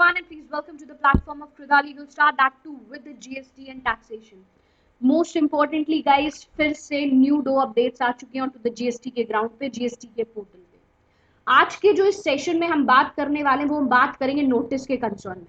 everyone, and please welcome to the platform of Krida Legal Star, that too with the GST and taxation. Most importantly, guys, फिर से new 2 updates आ चुके हैं onto the GST के ground पे, GST के portal पे। आज के जो इस सेशन में हम बात करने वाले हैं वो हम बात करेंगे नोटिस के कंसर्न में।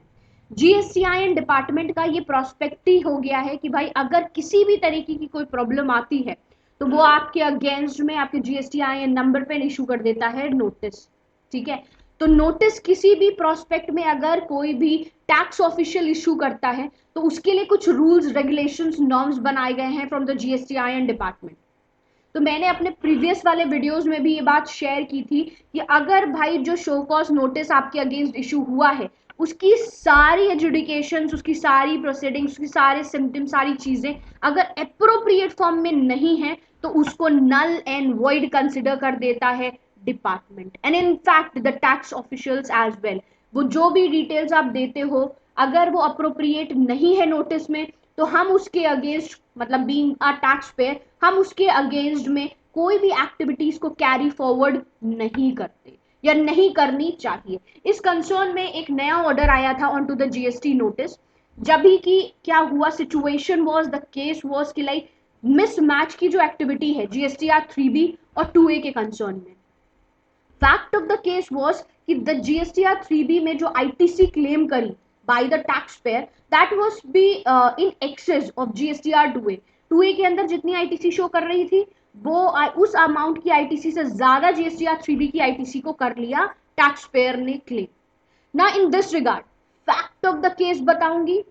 GSTIN डिपार्टमेंट का ये प्रोस्पेक्ट ही हो गया है कि भाई अगर किसी भी तरीके की कोई प्रॉब्लम आती है तो वो आपके अगेंस्ट में आपके GSTIN नंबर पे इशू कर देता है नोटिस। ठीक है, तो नोटिस किसी भी प्रोस्पेक्ट में अगर कोई भी टैक्स ऑफिशियल इशू करता है तो उसके लिए कुछ रूल्स रेगुलेशंस नॉर्म्स बनाए गए हैं फ्रॉम द GSTIN डिपार्टमेंट। तो मैंने अपने प्रीवियस वाले वीडियोस में भी ये बात शेयर की थी कि अगर भाई जो शो कॉज नोटिस आपके अगेंस्ट इशू हुआ है उसकी सारी एजुडिकेशंस, उसकी सारी प्रोसीडिंग्स, उसकी सारे सिम्टम्स, सारी चीजें अगर अप्रोप्रिएट फॉर्म में नहीं है तो उसको नल एंड वॉइड कंसिडर कर देता है department and in fact the tax officials as well. वो जो भी डिटेल्स आप देते हो अगर वो अप्रोप्रिएट नहीं है नोटिस में तो हम उसके अगेंस्ट, मतलब बीइंग अ टैक्स पेयर, हम उसके अगेंस्ट में कोई भी एक्टिविटीज को कैरी फॉरवर्ड नहीं करते या नहीं करनी चाहिए। इस कंसर्न में एक नया ऑर्डर आया था on to the GST notice. जब भी कि क्या हुआ, situation was, the case was कि लाइक मिसमैच की जो एक्टिविटी है GSTR 3B और 2A के कंसर्न में। Fact of the case was कि द GSTR 3B में जो ITC क्लेम करी by the tax payer that was be in excess of GSTR 2A। 2A के अंदर जितनी ITC शो कर रही थी वो उस अमाउंट की ITC से ज्यादा GSTR 3B की ITC को कर लिया टैक्स पेयर ने क्लेम। ना in this regard fact of the case बताऊंगी।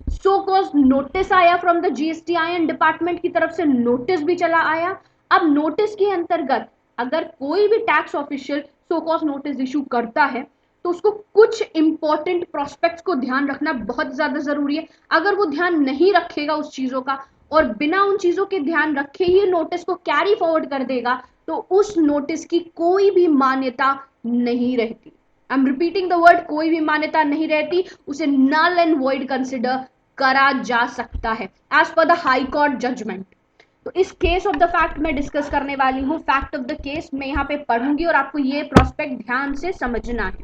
सो कॉज नोटिस आया फ्रॉम द GSTIN डिपार्टमेंट की तरफ से, नोटिस भी चला आया। अब नोटिस के अंतर्गत अगर कोई भी tax official so cause notice issue करता है तो उसको कुछ इंपॉर्टेंट प्रोस्पेक्ट्स को ध्यान रखना बहुत ज्यादा जरूरी है। अगर वो ध्यान नहीं रखेगा उस चीजों का और बिना उन चीजों के ध्यान रखे ही नोटिस को कैरी फॉरवर्ड कर देगा तो उस नोटिस की कोई भी मान्यता नहीं रहती। I am repeating the word, कोई भी मान्यता नहीं रहती, उसे नल एंड वॉइड कंसिडर करा जा सकता है as per the high court judgment. तो इस केस ऑफ द फैक्ट मैं डिस्कस करने वाली हूं। फैक्ट ऑफ द केस मैं यहां पे पढ़ूंगी और आपको ये प्रोस्पेक्ट ध्यान से समझना है।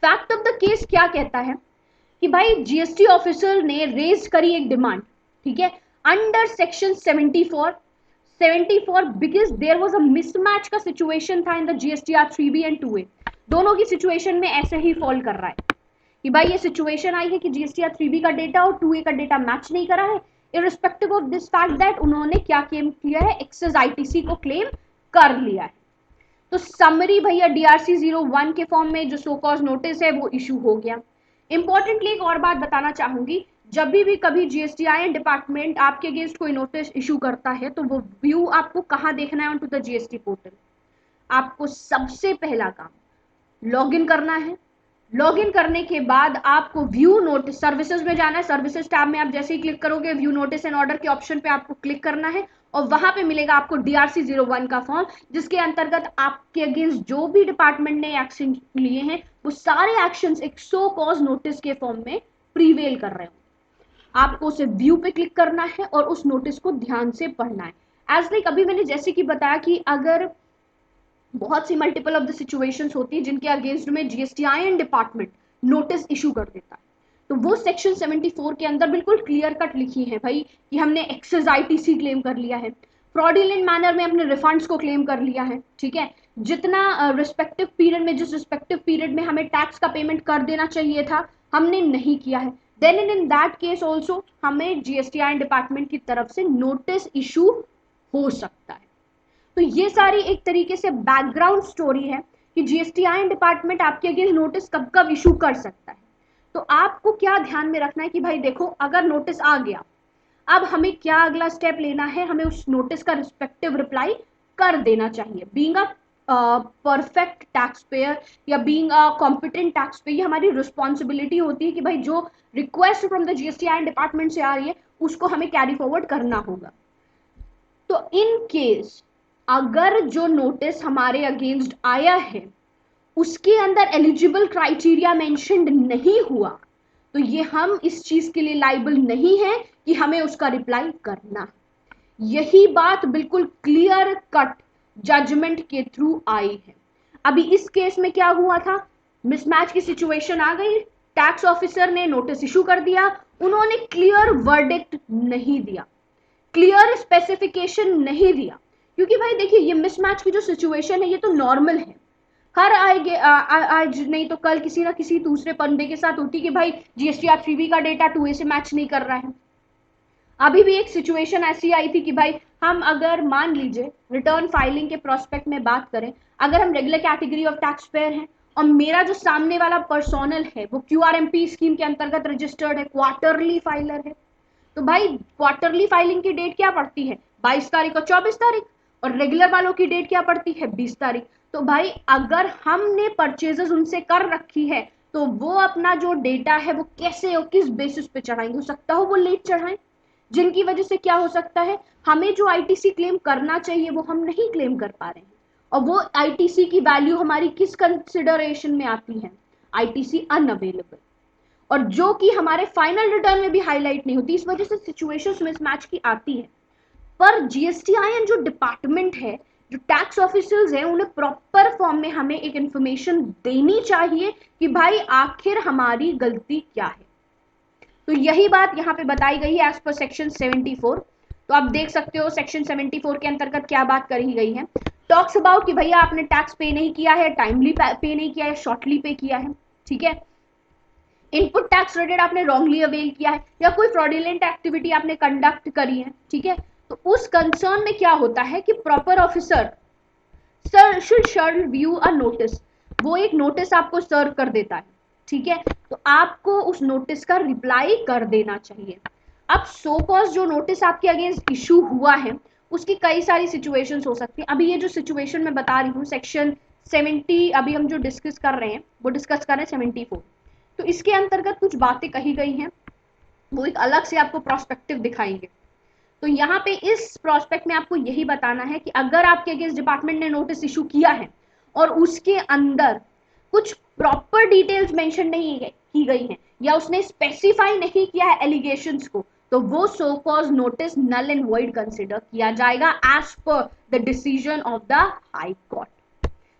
फैक्ट ऑफ द केस क्या कहता है कि भाई GST ऑफिसर ने रेज करी एक डिमांड, ठीक है, under section 74 because there was a mismatch का सिचुएशन था in the GSTR 3B and 2A। दोनों की सिचुएशन में ऐसे ही फॉल कर रहा है कि भाई ये सिचुएशन आई है कि GSTR 3B का डेटा और 2A का डेटा मैच नहीं करा है। Irrespective of this fact that उन्होंने क्या क्लेम किया है, एक्सेस ITC को क्लेम कर लिया है। तो समरी भैया DRC 01 के फॉर्म में जो सो कॉज नोटिस है वो इशू हो गया। इंपॉर्टेंटली एक और बात बताना चाहूंगी, जब भी कभी GSTIN डिपार्टमेंट आपके अगेंस्ट कोई नोटिस इशू करता है तो वो व्यू आपको कहां देखना है, on to the GST portal. आपको सबसे पहला काम लॉग इन करना है। लॉग इन करने के बाद आपको व्यू नोटिस सर्विसेज में जाना है। सर्विसेज टैब में आप जैसे ही क्लिक करोगे व्यू नोटिस एंड ऑर्डर के ऑप्शन पे आपको क्लिक करना है और वहां पे मिलेगा आपको DRC 01 का फॉर्म, जिसके अंतर्गत आपके अगेंस्ट जो भी डिपार्टमेंट ने एक्शन लिए हैं वो सारे एक्शंस एक सो कॉज नोटिस के फॉर्म में प्रीवेल कर रहे हो। आपको उसे व्यू पे क्लिक करना है और उस नोटिस को ध्यान से पढ़ना है। एज लाइक अभी मैंने जैसे कि बताया कि अगर बहुत सी मल्टीपल ऑफ द सिचुएशंस होती है जिनके अगेंस्ट में GSTIN डिपार्टमेंट नोटिस इशू कर देता है तो वो सेक्शन 74 के अंदर बिल्कुल क्लियर कट लिखी है भाई कि हमने एक्सेस ITC क्लेम कर लिया है, फ्रॉडुलेंट मैनर में अपने रिफंड्स को क्लेम कर लिया है, ठीक है, जितना रिस्पेक्टिव पीरियड में, जिस रिस्पेक्टिव पीरियड में हमें टैक्स का पेमेंट कर देना चाहिए था हमने नहीं किया है, then in that case also हमें GSTIN डिपार्टमेंट की तरफ से नोटिस इशू हो सकता है। तो ये सारी एक तरीके से बैकग्राउंड स्टोरी है कि GSTIN डिपार्टमेंट आपके अगेंस्ट नोटिस कब कब इशू कर सकता है। तो आपको क्या ध्यान में रखना है कि भाई देखो अगर नोटिस आ गया अब हमें क्या अगला स्टेप लेना है, हमें उस नोटिस का रिस्पेक्टिव रिप्लाई कर देना चाहिए। Being a perfect tax payer या being a competent tax payer, ये हमारी रिस्पॉन्सिबिलिटी होती है कि भाई जो request from the GSTIN department से आ रही है उसको हमें कैरी फॉरवर्ड करना होगा। तो इन केस अगर जो नोटिस हमारे अगेंस्ट आया है उसके अंदर एलिजिबल क्राइटेरिया मेंशन्ड नहीं हुआ तो ये हम इस चीज के लिए लाइबल नहीं है कि हमें उसका रिप्लाई करना है। यही बात बिल्कुल क्लियर कट जजमेंट के थ्रू आई है। अभी इस केस में क्या हुआ था, मिसमैच की सिचुएशन आ गई, टैक्स ऑफिसर ने नोटिस इशू कर दिया, उन्होंने क्लियर वर्डिक्ट नहीं दिया, क्लियर स्पेसिफिकेशन नहीं दिया, क्योंकि भाई देखिए ये मिसमैच की जो सिचुएशन है ये तो नॉर्मल है, हर आएगे आज नहीं तो कल किसी ना किसी दूसरे बंदे के साथ होती कि भाई जीएसटीआर 3B का डेटा 2A से मैच नहीं कर रहा है। अभी भी एक सिचुएशन ऐसी आई थी कि भाई हम अगर मान लीजिए रिटर्न फाइलिंग के प्रोस्पेक्ट में बात करें, अगर हम regular category of tax payer हैं और मेरा जो सामने वाला पर्सोनल है वो QRMP स्कीम के अंतर्गत रजिस्टर्ड है, क्वार्टरली फाइलर है, तो भाई क्वार्टरली फाइलिंग की डेट क्या पड़ती है 22 तारीख और 24 तारीख, और रेगुलर वालों की डेट क्या पड़ती है 20 तारीख। तो भाई अगर हमने परचेजेस उनसे कर रखी है तो वो अपना जो डेटा है वो कैसे और किस बेसिस पे चढ़ाएंगे, हो सकता हो वो लेट चढ़ाएं, जिनकी वजह से क्या हो सकता है हमें जो आईटीसी क्लेम करना चाहिए वो हम नहीं क्लेम कर पा रहे हैं, और वो आईटीसी की वैल्यू हमारी किस कंसिडरेशन में आती है, आईटीसी अनअवेलेबल, और जो कि हमारे फाइनल रिटर्न में भी हाईलाइट नहीं होती, इस वजह से सिचुएशंस मिसमैच की आती है। पर जीएसटीआईएन जो डिपार्टमेंट है, जो टैक्स ऑफिसर्स हैं, उन्हें प्रॉपर फॉर्म में हमें एक इंफॉर्मेशन देनी चाहिए कि भाई आखिर हमारी गलती क्या है। तो यही बात यहाँ पे बताई गई है एज पर सेक्शन 74। तो आप देख सकते हो सेक्शन 74 के अंतर्गत क्या बात कही गई है, टॉक्स अबाउट कि भैया आपने टैक्स पे नहीं किया है, टाइमली पे नहीं किया है, शॉर्टली पे किया है, ठीक है, इनपुट टैक्स क्रेडिट आपने रॉन्गली अवेल किया है, या कोई फ्रॉडुलेंट एक्टिविटी आपने कंडक्ट करी है, ठीक है, तो उस कंसर्न में क्या होता है कि proper officer sir should serve view a notice, वो एक नोटिस आपको सर्व कर देता है, ठीक है, तो आपको उस नोटिस का रिप्लाई कर देना चाहिए। अब सो कॉज जो नोटिस आपके अगेंस्ट इशू हुआ है उसकी कई सारी सिचुएशंस हो सकती हैं। अभी ये जो सिचुएशन मैं बता रही हूँ सेक्शन 70, अभी हम जो डिस्कस कर रहे हैं वो डिस्कस कर रहे हैं 74, तो इसके अंतर्गत कुछ बातें कही गई हैं, वो एक अलग से आपको प्रोस्पेक्टिव दिखाएंगे। तो यहाँ पे इस प्रोस्पेक्ट में आपको यही बताना है कि अगर आपके अगेंस्ट डिपार्टमेंट ने नोटिस इशू किया है और उसके अंदर कुछ प्रॉपर डिटेल्स मेंशन नहीं की गई हैं या उसने स्पेसिफाई नहीं किया है एलिगेशंस को, तो वो show cause notice null and void consider किया जाएगा as per the decision of the high court.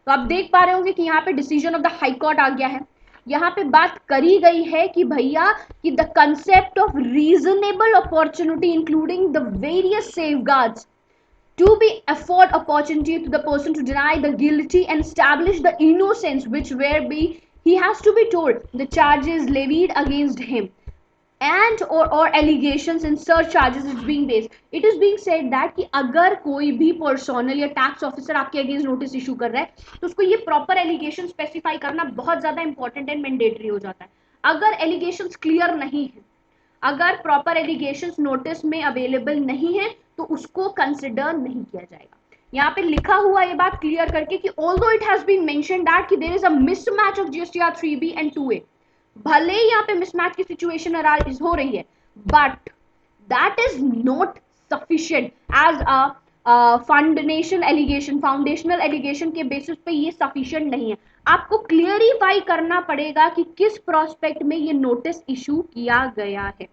तो आप देख पा रहे होंगे कि यहाँ पे decision of the high court आ गया है, यहाँ पे बात करी गई है कि भैया कि the concept of reasonable opportunity including the various safeguards to be afford opportunity to the person to deny the guilty and establish the innocence which where be he has to be told the charges levied against him and or allegations and search charges is being based, it is being said that कि अगर कोई भी personal या tax officer आपके against notice issue कर रहा है तो उसको ये प्रॉपर एलिगेशन स्पेसिफाई करना बहुत ज्यादा इंपॉर्टेंट एंड मैंडेटरी हो जाता है। अगर एलिगेशंस क्लियर नहीं है, अगर प्रॉपर एलिगेशंस नोटिस में अवेलेबल नहीं है तो उसको कंसिडर नहीं किया जाएगा। यहाँ पे लिखा हुआ ये बात क्लियर करके कि although it has been mentioned that कि there is a mismatch of GSTR 3B and 2A, भले ही यहाँ पे मिसमैच की सिचुएशन हो रही है but that is not sufficient as a foundational allegation के बेसिस पे ये सफिशिएंट नहीं है। आपको क्लियरिफाई करना पड़ेगा कि किस प्रोस्पेक्ट में ये नोटिस इशू किया गया है।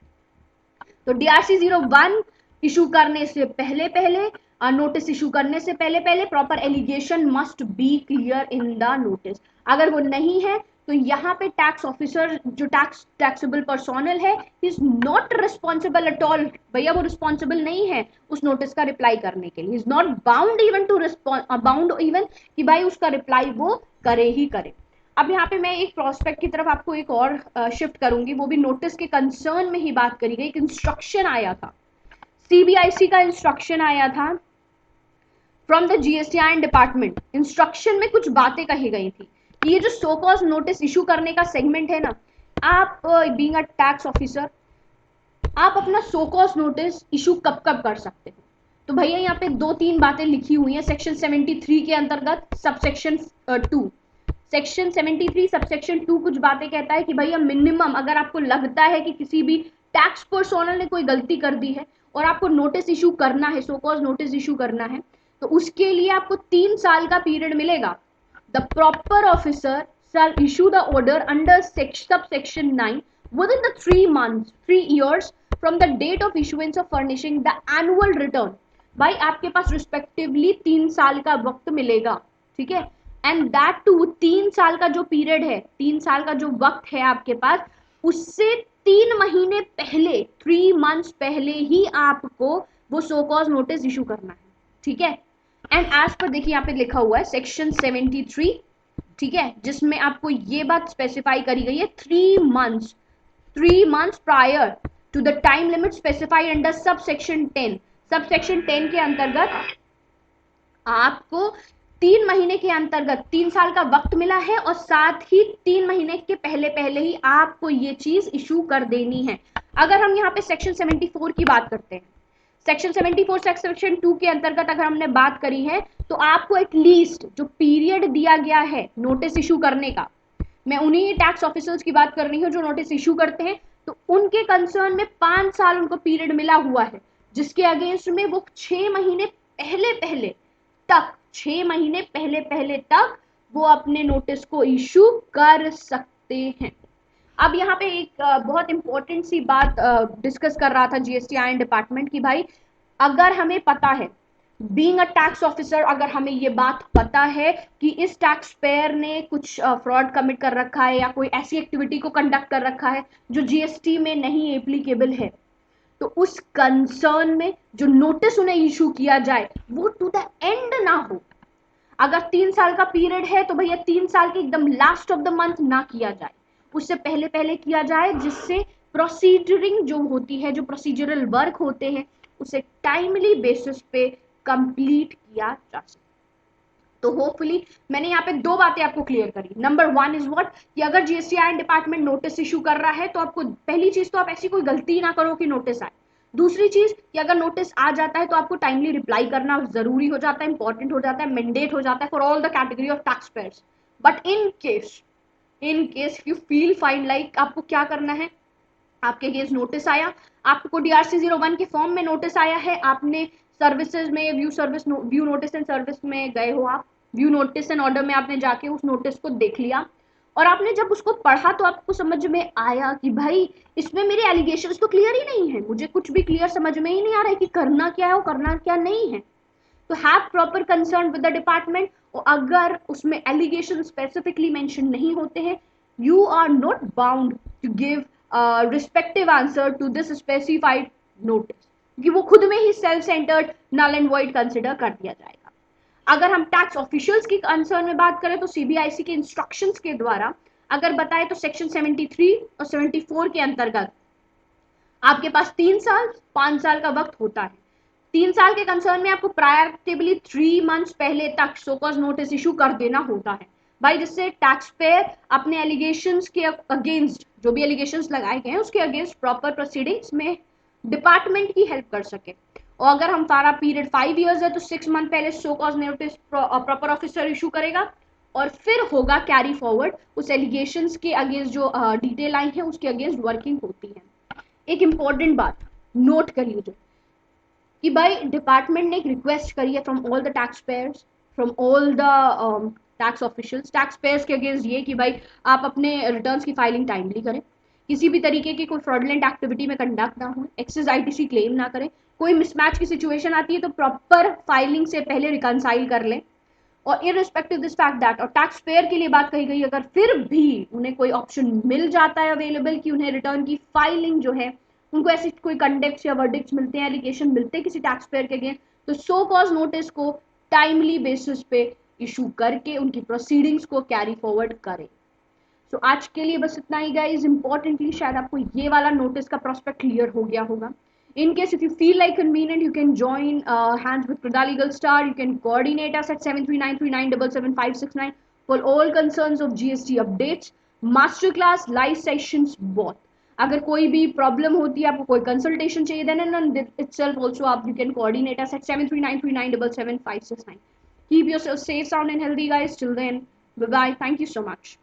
तो DRC 01 इशू करने से पहले पहले नोटिस इशू करने से पहले पहले proper allegation must be clear in the notice. अगर वो नहीं है तो यहाँ पे टैक्स ऑफिसर जो टैक्सेबल पर्सोनल है is not responsible at all, भैया वो रिस्पॉन्सिबल नहीं है उस नोटिस का रिप्लाई करने के लिए, is not bound even to bound even कि भाई उसका रिप्लाई वो करे ही करे। अब यहाँ पे मैं एक प्रोस्पेक्ट की तरफ आपको एक और शिफ्ट करूंगी, वो भी नोटिस के कंसर्न में ही बात करी गई। एक इंस्ट्रक्शन आया था, सीबीआईसी का इंस्ट्रक्शन आया था from the GSTIN department. Instruction में कुछ बातें कही गई थी कि ये जो सो कॉज नोटिस इशू करने का सेगमेंट है ना, आप बीइंग अ टैक्स ऑफिसर आप अपना सो कॉज नोटिस इशू कब कब कर सकते हो। तो भैया यहाँ पे 2-3 बातें लिखी हुई हैं सेक्शन 73 के अंतर्गत सबसेक्शन 2। सेक्शन 73 सबसेक्शन 2 कुछ बातें कहता है कि भैया मिनिमम अगर आपको लगता है कि किसी भी टैक्स पर्सोनल ने कोई गलती कर दी है और आपको नोटिस इशू करना है, सो कॉज नोटिस इशू करना है, तो उसके लिए आपको 3 साल का पीरियड मिलेगा। The proper officer shall issue the order under subsection 9 within the 3 years from the date of issuance of furnishing the annual return। भाई आपके पास रिस्पेक्टिवली 3 साल का वक्त मिलेगा, ठीक है, एंड दैट टू 3 साल का जो पीरियड है, 3 साल का जो वक्त है आपके पास, उससे 3 महीने पहले, 3 मंथ्स पहले ही आपको वो सो कॉज नोटिस इशू करना है, ठीक है। एंड एज पर देखिए यहाँ पे लिखा हुआ है सेक्शन 73, ठीक है, जिसमें आपको ये बात स्पेसिफाई करी गई है 3 months, 3 months prior to the time limit specified under sub section 10, sub section 10 के अंतर्गत आपको 3 महीने के अंतर्गत 3 साल का वक्त मिला है, और साथ ही 3 महीने के पहले पहले ही आपको ये चीज इशू कर देनी है। अगर हम यहाँ पे सेक्शन 74 की बात करते हैं, सेक्शन 74 सेक्शन 2 के अंतर्गत अगर हमने बात करी है, तो आपको एटलीस्ट जो पीरियड दिया गया है नोटिस इशू करने का, मैं उन्हीं टैक्स ऑफिसर्स की बात कर रही हूँ जो नोटिस इशू करते हैं, तो उनके कंसर्न में 5 साल उनको पीरियड मिला हुआ है, जिसके अगेंस्ट में वो 6 महीने पहले पहले तक, 6 महीने पहले पहले तक वो अपने नोटिस को इशू कर सकते हैं। अब यहाँ पे एक बहुत इंपॉर्टेंट सी बात डिस्कस कर रहा था जीएसटी डिपार्टमेंट की, भाई अगर हमें पता है, बीइंग अ टैक्स ऑफिसर, अगर हमें ये बात पता है कि इस टैक्स पेयर ने कुछ फ्रॉड कमिट कर रखा है या कोई ऐसी एक्टिविटी को कंडक्ट कर रखा है जो जीएसटी में नहीं एप्लीकेबल है, तो उस कंसर्न में जो नोटिस उन्हें इशू किया जाए वो टू द एंड ना हो। अगर 3 साल का पीरियड है तो भैया 3 साल के एकदम लास्ट ऑफ द मंथ ना किया जाए, उससे पहले पहले किया जाए, जिससे प्रोसीजरिंग जो होती है, जो प्रोसीजरल वर्क होते हैं, उसे टाइमली बेसिस पे कंप्लीट किया जा सके। तो होपफुली मैंने यहाँ पे 2 बातें आपको क्लियर करी। नंबर 1 इज व्हाट, कि अगर जीएसटी डिपार्टमेंट नोटिस इशू कर रहा है तो आपको पहली चीज तो आप ऐसी कोई गलती ना करो कि नोटिस आए। दूसरी चीज कि अगर नोटिस आ जाता है तो आपको टाइमली रिप्लाई करना जरूरी हो जाता है, इंपॉर्टेंट हो जाता है, मैंडेट हो जाता है for all the category of tax payers. But in case you feel fine like आपको क्या करना है, आपके केस नोटिस आया, आपको डीआरसी 01 के फॉर्म में नोटिस आया है, आपने सर्विसेज में व्यू नोटिस एंड सर्विस में गए हो, आप व्यू नोटिस एंड ऑर्डर में आपने जाके उस नोटिस को देख लिया, और आपने जब उसको पढ़ा तो आपको समझ में आया कि भाई इसमें मेरे एलिगेशंस तो क्लियर ही नहीं है, मुझे कुछ भी क्लियर समझ में ही नहीं आ रहा है कि करना क्या है और करना क्या नहीं है। तो have proper concern with the department, और अगर उसमें एलिगेशन स्पेसिफिकली मेंशन नहीं होते हैं, you are not bound to give respective answer to this specified notice, क्योंकि वो खुद में ही self centered null and void consider कर दिया जाएगा। अगर हम टैक्स ऑफिशियल्स की कंसर्न में बात करें तो सीबीआईसी के इंस्ट्रक्शंस के द्वारा अगर बताए तो सेक्शन 73 और 74 के अंतर्गत आपके पास 3 साल 5 साल का वक्त होता है। 3 साल के कंसर्न में आपको प्रायोरिटेबली 3 मंथ्स पहले तक सोकॉज नोटिस इशू कर देना होता है भाई, जिससे टैक्स पेयर अपने एलिगेशंस के अगेंस्ट, जो भी एलिगेशंस लगाए गए हैं उसके अगेंस्ट प्रॉपर प्रोसीडिंग्स में डिपार्टमेंट की हेल्प कर सके। और अगर हम सारा पीरियड 5 इयर्स है तो 6 मंथ पहले show cause notice proper officer issue करेगा, और फिर होगा कैरी फॉरवर्ड उस एलिगेशंस के अगेंस्ट जो डिटेल आई है उसके अगेंस्ट वर्किंग होती है। एक इंपॉर्टेंट बात नोट कर लीजिए कि भाई डिपार्टमेंट ने एक रिक्वेस्ट करी है from all the tax payers, from all the tax officials, tax payers के अगेंस्ट ये कि भाई आप अपने रिटर्न्स की फाइलिंग टाइमली करें, किसी भी तरीके की कोई फ्रॉडलेंट एक्टिविटी में कंडक्ट ना हो, एक्सेस आईटीसी क्लेम ना करें, कोई मिसमैच की सिचुएशन आती है तो प्रॉपर फाइलिंग से पहले रिकनसाइल कर लें, और इररिस्पेक्टिव दिस फैक्ट दैट, और टैक्स पेयर के लिए बात कही गई अगर फिर भी उन्हें कोई ऑप्शन मिल जाता है अवेलेबल कि उन्हें रिटर्न की फाइलिंग जो है, उनको ऐसे कोई कंडेक्ट्स या वर्डिक्ट्स मिलते हैं, एलिगेशन मिलते हैं किसी टैक्स पेयर के अगेंस्ट, तो सो कॉज नोटिस को टाइमली बेसिस पे इशू करके उनकी प्रोसीडिंग्स को कैरी फॉरवर्ड करें। तो आज के लिए बस इतना ही गाइज। इंपॉर्टेंटली शायद आपको ये वाला नोटिस का प्रोस्पेक्ट क्लियर हो गया होगा। In case if you feel like convenient, you can join hands with Prada Legal Star. You can coordinate us at 7393977569 for all concerns of GST updates, masterclass, live sessions, both. अगर कोई भी problem होती है, आपको कोई consultation चाहिए, then itself also आप you can coordinate us at 7393977569. Keep yourself safe, sound and healthy, guys. Till then, bye bye. Thank you so much.